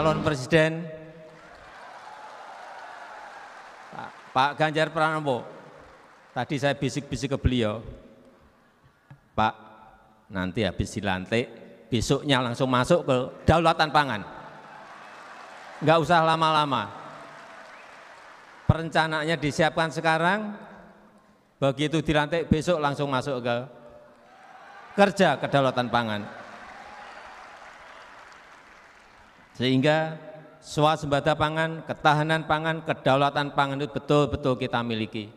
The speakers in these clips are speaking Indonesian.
calon presiden Pak Ganjar Pranowo. Tadi saya bisik-bisik ke beliau, Pak, nanti habis dilantik, besoknya langsung masuk ke daulatan pangan. Enggak usah lama-lama. Perencanaannya disiapkan sekarang, begitu dilantik besok langsung masuk ke kerja kedaulatan pangan. Sehingga swasembada pangan, ketahanan pangan, kedaulatan pangan itu betul-betul kita miliki.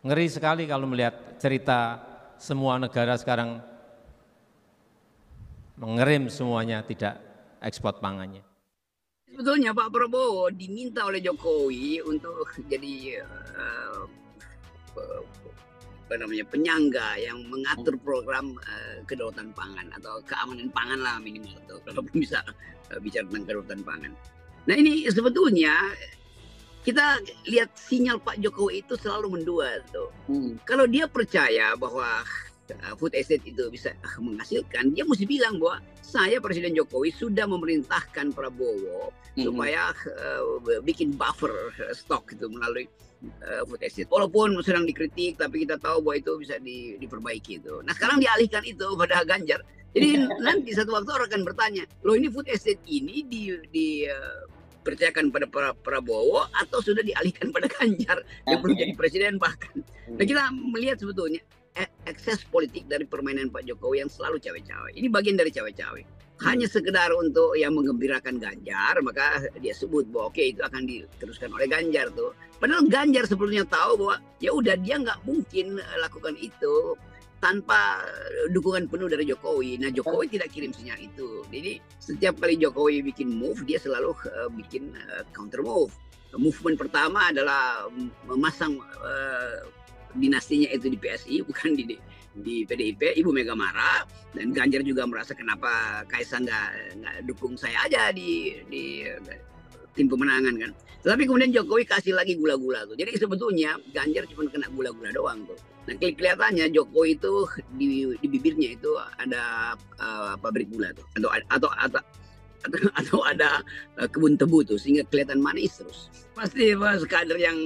Ngeri sekali kalau melihat cerita semua negara sekarang mengerim semuanya, tidak ekspor pangannya. Sebetulnya Pak Prabowo diminta oleh Jokowi untuk jadi penyangga yang mengatur program kedaulatan pangan atau keamanan pangan lah minimal, atau kalau bisa bicara tentang kedaulatan pangan. Nah ini sebetulnya kita lihat sinyal Pak Jokowi itu selalu mendua tuh. Kalau dia percaya bahwa food estate itu bisa menghasilkan, dia mesti bilang bahwa saya Presiden Jokowi sudah memerintahkan Prabowo supaya bikin buffer stok itu melalui food estate. Walaupun sedang dikritik, tapi kita tahu bahwa itu bisa diperbaiki itu. Nah sekarang dialihkan itu pada Ganjar. Jadi nanti satu waktu orang akan bertanya, loh ini food estate ini dipercayakan pada Prabowo atau sudah dialihkan pada Ganjar yang belum jadi presiden bahkan. Nah kita melihat sebetulnya ekses politik dari permainan Pak Jokowi yang selalu cawe-cawe. Ini bagian dari cawe-cawe. Hanya sekedar untuk yang menggembirakan Ganjar, maka dia sebut bahwa oke, itu akan diteruskan oleh Ganjar tuh. Padahal Ganjar sebelumnya tahu bahwa ya udah dia nggak mungkin lakukan itu tanpa dukungan penuh dari Jokowi. Nah Jokowi tidak kirim sinyal itu. Jadi setiap kali Jokowi bikin move, dia selalu bikin counter move. Movement pertama adalah memasang dinastinya itu di PSI, bukan di PDIP. Ibu Mega marah dan Ganjar juga merasa kenapa Kaisang nggak dukung saya aja di tim pemenangan kan. Tetapi kemudian Jokowi kasih lagi gula-gula tuh. Jadi sebetulnya Ganjar cuma kena gula-gula doang tuh. Nah kelihatannya Jokowi itu di bibirnya itu ada pabrik gula tuh, atau ada kebun tebu tuh, sehingga kelihatan manis terus. Pasti kader yang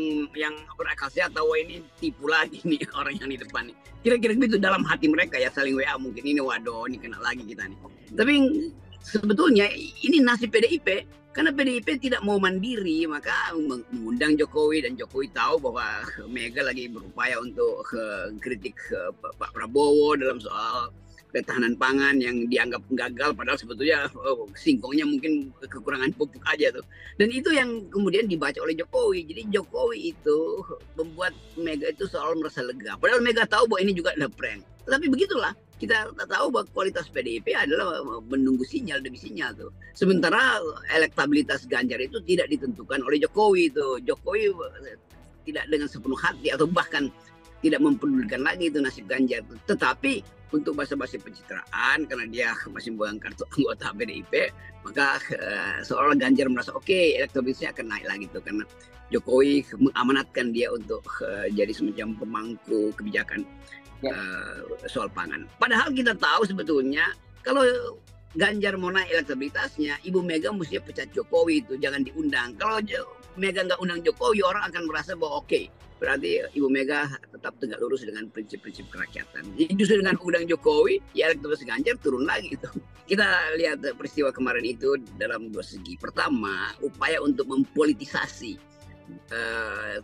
berakal sehat tahu ini tipu lagi nih orang yang di depan nih. Kira-kira begitu dalam hati mereka ya, saling WA mungkin, ini waduh ini kena lagi kita nih. Tapi sebetulnya ini nasib PDIP, karena PDIP tidak mau mandiri, maka mengundang Jokowi, dan Jokowi tahu bahwa Mega lagi berupaya untuk kritik Pak Prabowo dalam soal ketahanan pangan yang dianggap gagal, padahal sebetulnya singkongnya mungkin kekurangan pupuk aja tuh. Dan itu yang kemudian dibaca oleh Jokowi. Jadi Jokowi itu membuat Mega itu selalu merasa lega. Padahal Mega tahu bahwa ini juga adalah prank. Tetapi begitulah, kita tahu bahwa kualitas PDIP adalah menunggu sinyal demi sinyal tuh. Sementara elektabilitas Ganjar itu tidak ditentukan oleh Jokowi itu. Jokowi tidak dengan sepenuh hati atau bahkan tidak mempedulikan lagi itu nasib Ganjar. Tetapi untuk basa-basi pencitraan, karena dia masih memegang kartu anggota PDIP, maka seolah Ganjar merasa oke, elektabilitasnya akan naik lagi tuh, karena Jokowi mengamanatkan dia untuk jadi semacam pemangku kebijakan soal pangan. Padahal kita tahu sebetulnya kalau Ganjar mau naik elektabilitasnya, Ibu Mega mesti pecat Jokowi itu, jangan diundang. Kalau Mega nggak undang Jokowi, orang akan merasa bahwa oke, berarti Ibu Mega tetap tegak lurus dengan prinsip-prinsip kerakyatan. Jadi justru dengan undang Jokowi, ya elektabilitas Ganjar turun lagi itu. Kita lihat peristiwa kemarin itu dalam dua segi. Pertama, upaya untuk mempolitisasi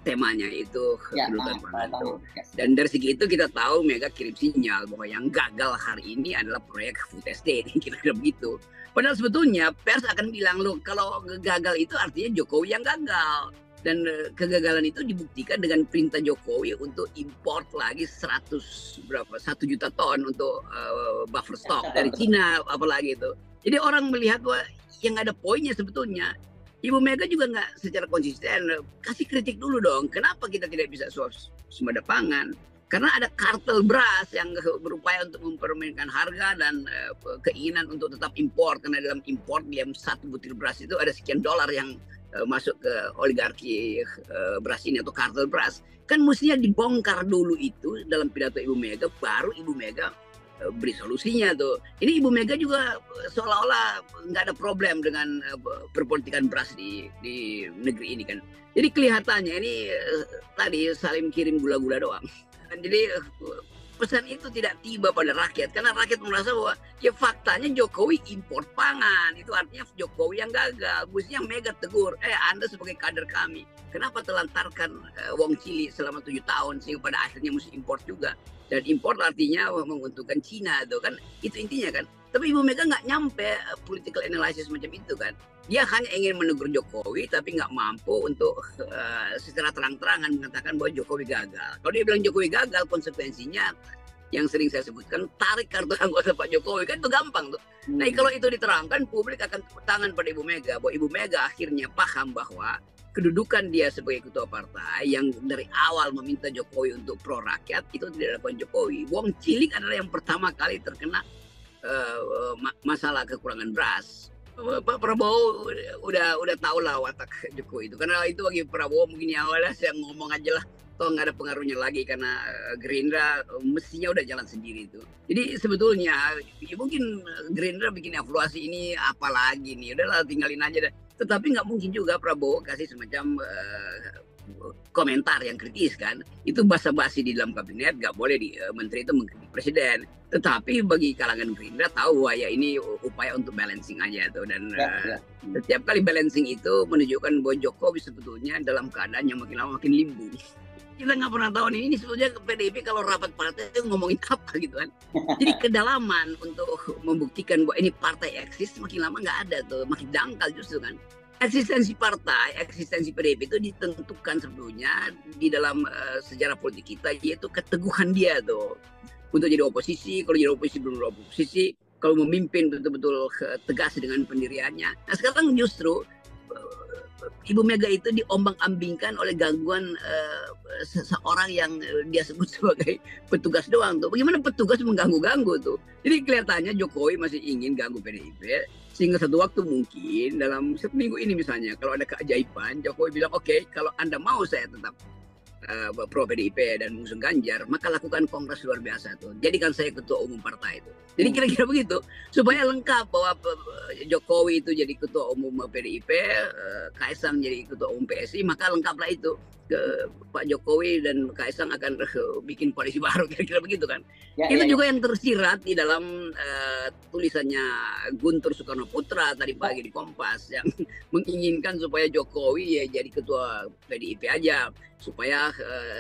temanya itu kedudukan pangan itu. Dan dari segi itu kita tahu Mega kirim sinyal bahwa yang gagal hari ini adalah proyek food estate, kira-kira begitu. Padahal sebetulnya pers akan bilang, loh kalau gagal itu artinya Jokowi yang gagal. Dan kegagalan itu dibuktikan dengan perintah Jokowi untuk import lagi 1 juta ton untuk buffer stock dari Cina apalagi itu. Jadi orang melihat bahwa yang ada poinnya sebetulnya. Ibu Mega juga nggak secara konsisten kasih kritik dulu dong. Kenapa kita tidak bisa swasembada pangan? Karena ada kartel beras yang berupaya untuk mempermainkan harga dan keinginan untuk tetap impor. Karena dalam impor dia satu butir beras itu ada sekian dolar yang masuk ke oligarki beras ini atau kartel beras. Kan mestinya dibongkar dulu itu dalam pidato Ibu Mega, baru Ibu Mega beri solusinya tuh. Ini Ibu Mega juga seolah-olah nggak ada problem dengan perpolitikan beras di negeri ini kan. Jadi kelihatannya ini tadi saling kirim gula-gula doang. Jadi pesan itu tidak tiba pada rakyat karena rakyat merasa bahwa ya faktanya Jokowi impor pangan, itu artinya Jokowi yang gagal. Mestinya Mega tegur, Anda sebagai kader kami kenapa telantarkan wong Cili selama 7 tahun sehingga pada akhirnya mesti impor juga, dan impor artinya menguntungkan Cina tuh kan, itu intinya kan. Tapi Ibu Mega nggak nyampe political analysis macam itu kan. Dia hanya ingin menegur Jokowi tapi nggak mampu untuk secara terang-terangan mengatakan bahwa Jokowi gagal. Kalau dia bilang Jokowi gagal, konsekuensinya yang sering saya sebutkan, tarik kartu anggota Pak Jokowi, kan itu gampang tuh. Nah kalau itu diterangkan, publik akan tepuk tangan pada Ibu Mega, bahwa Ibu Mega akhirnya paham bahwa kedudukan dia sebagai ketua partai yang dari awal meminta Jokowi untuk pro rakyat itu tidak dilakukan Jokowi. Wong Cilik adalah yang pertama kali terkena masalah kekurangan beras. Pak Prabowo udah tahu lah watak Jokowi itu, karena itu bagi Prabowo mungkin ya awalnya saya ngomong aja lah, toh nggak ada pengaruhnya lagi karena Gerindra mestinya udah jalan sendiri itu. Jadi sebetulnya ya mungkin Gerindra bikin evaluasi ini apalagi nih, udahlah tinggalin aja dah. Tetapi nggak mungkin juga Prabowo kasih semacam komentar yang kritis kan. Itu basa-basi di dalam kabinet, nggak boleh menteri itu mengkritik presiden. Tetapi bagi kalangan Gerindra tahu bahwa ya ini upaya untuk balancing aja tuh, dan setiap kali balancing itu menunjukkan bahwa Jokowi sebetulnya dalam keadaan yang makin lama makin limbu. Kita nggak pernah tahu nih, ini sebetulnya PDIP kalau rapat partai itu ngomongin apa gitu kan. Jadi kedalaman untuk membuktikan bahwa ini partai eksis makin lama nggak ada tuh, makin dangkal justru kan. Eksistensi partai, eksistensi PDIP itu ditentukan sebetulnya di dalam sejarah politik kita, yaitu keteguhan dia tuh untuk jadi oposisi. Kalau jadi oposisi belum oposisi, kalau memimpin betul-betul tegas dengan pendiriannya. Nah sekarang justru Ibu Mega itu diombang-ambingkan oleh gangguan seseorang yang dia sebut sebagai petugas doang tuh. Bagaimana petugas mengganggu-ganggu tuh? Jadi kelihatannya Jokowi masih ingin ganggu PDIP, sehingga satu waktu mungkin dalam seminggu ini misalnya, kalau ada keajaiban, Jokowi bilang oke, kalau Anda mau saya tetap pro PDIP dan mengusung Ganjar, maka lakukan kongres luar biasa tuh. Jadikan saya ketua umum partai itu. Jadi kira-kira begitu, supaya lengkap bahwa Jokowi itu jadi ketua umum PDIP, Kaisang jadi ketua umum PSI, maka lengkaplah itu. Pak Jokowi dan Kaisang akan bikin koalisi baru, kira-kira begitu kan. Itu juga yang tersirat di dalam tulisannya Guntur Soekarno Putra tadi pagi di Kompas, yang menginginkan supaya Jokowi ya jadi ketua PDIP aja, supaya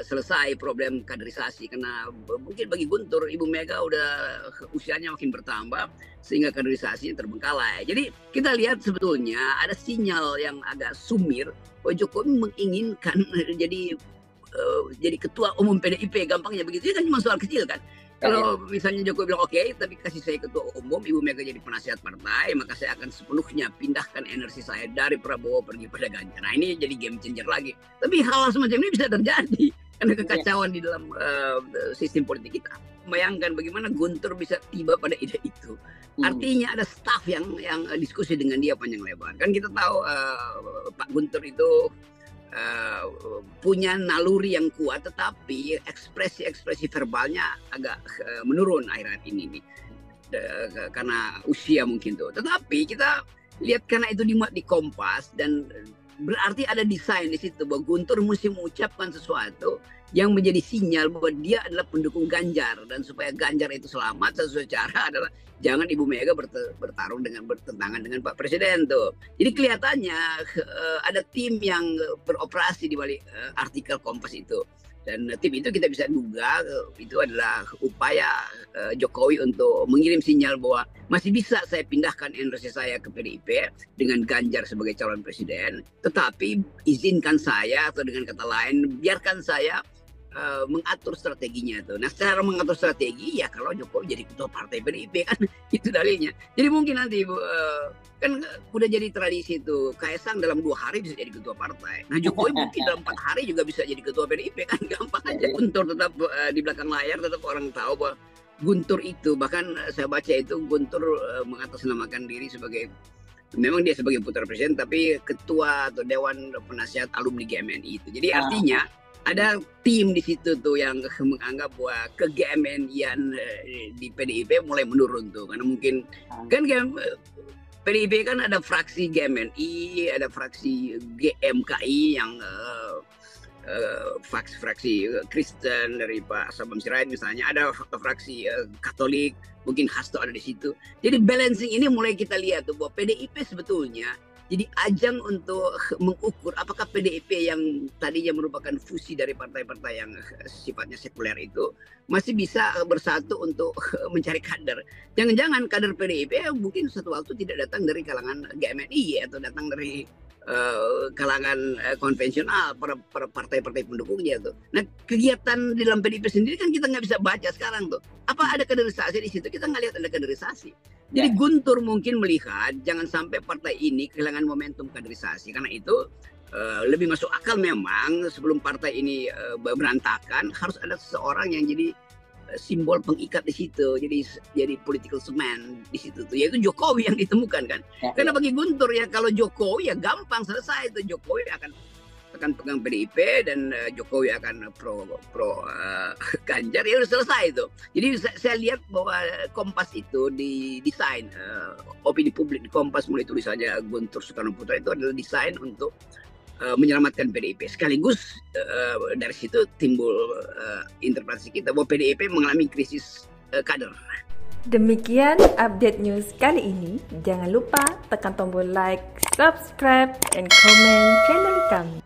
selesai problem kaderisasi. Karena mungkin bagi Guntur, Ibu Mega udah usianya makin bertambah sehingga kaderisasinya terbengkalai. Jadi kita lihat sebetulnya ada sinyal yang agak sumir bahwa Jokowi menginginkan jadi ketua umum PDIP, gampangnya begitu. Itu kan cuma soal kecil kan. Kalau misalnya Jokowi bilang oke, tapi kasih saya ketua umum, Ibu Mega jadi penasihat partai, maka saya akan sepenuhnya pindahkan energi saya dari Prabowo pergi pada Ganjar. Nah ini jadi game changer lagi. Tapi hal semacam ini bisa terjadi karena kekacauan di dalam sistem politik kita. Bayangkan bagaimana Guntur bisa tiba pada ide itu. Artinya ada staf yang diskusi dengan dia panjang lebar. Kan kita tahu Pak Guntur itu punya naluri yang kuat, tetapi ekspresi verbalnya agak menurun akhir-akhir ini nih, karena usia mungkin tuh. Tetapi kita lihat karena itu dimuat di Kompas, dan berarti ada desain di situ bahwa Guntur mesti mengucapkan sesuatu yang menjadi sinyal bahwa dia adalah pendukung Ganjar, dan supaya Ganjar itu selamat satu cara adalah jangan Ibu Mega bertentangan dengan Pak Presiden tuh. Jadi kelihatannya ada tim yang beroperasi di balik artikel Kompas itu, dan tim itu kita bisa duga itu adalah upaya Jokowi untuk mengirim sinyal bahwa masih bisa saya pindahkan energi saya ke PDIP dengan Ganjar sebagai calon presiden, tetapi izinkan saya, atau dengan kata lain biarkan saya mengatur strateginya tuh. Nah, secara mengatur strategi ya kalau Jokowi jadi ketua partai PDIP kan itu dalilnya. Jadi mungkin nanti kan udah jadi tradisi tuh, Kaisang dalam 2 hari bisa jadi ketua partai. Nah, Jokowi mungkin dalam 4 hari juga bisa jadi ketua PDIP kan, gampang aja. Guntur tetap di belakang layar, tetap orang tahu bahwa Guntur itu, bahkan saya baca itu Guntur mengatasnamakan diri sebagai, memang dia sebagai putra presiden tapi ketua atau dewan penasihat alumni GMNI itu. Jadi artinya ada tim di situ tuh yang menganggap bahwa ke-GMN-ian di PDIP mulai menurun tuh, karena mungkin kan PDIP kan ada fraksi GMNI, ada fraksi GMKI yang fraksi Kristen dari Pak Sabam Sirait misalnya, ada fraksi Katolik, mungkin Hasto ada di situ. Jadi balancing ini mulai kita lihat tuh bahwa PDIP sebetulnya jadi ajang untuk mengukur apakah PDIP yang tadinya merupakan fusi dari partai-partai yang sifatnya sekuler itu masih bisa bersatu untuk mencari kader. Jangan-jangan kader PDIP mungkin suatu waktu tidak datang dari kalangan GMNI atau datang dari kalangan konvensional, para partai-partai pendukungnya tuh. Nah, kegiatan di dalam PDIP sendiri kan kita nggak bisa baca sekarang tuh. Apa ada kaderisasi di situ? Kita nggak lihat ada kaderisasi. Jadi Guntur mungkin melihat jangan sampai partai ini kehilangan momentum kaderisasi. Karena itu lebih masuk akal memang sebelum partai ini berantakan harus ada seseorang yang jadi simbol pengikat di situ, jadi political cement di situ tuh, yaitu Jokowi yang ditemukan kan. Karena bagi Guntur ya kalau Jokowi ya gampang selesai itu, Jokowi akan pegang PDIP dan Jokowi akan pro Ganjar, ya udah selesai itu. Jadi saya lihat bahwa Kompas itu didesain, opini publik di Kompas mulai tulisannya Guntur Soekarno Putra itu adalah desain untuk menyelamatkan PDIP. Sekaligus dari situ timbul interpretasi kita bahwa PDIP mengalami krisis kader. Demikian update news kali ini. Jangan lupa tekan tombol like, subscribe, and comment channel kami.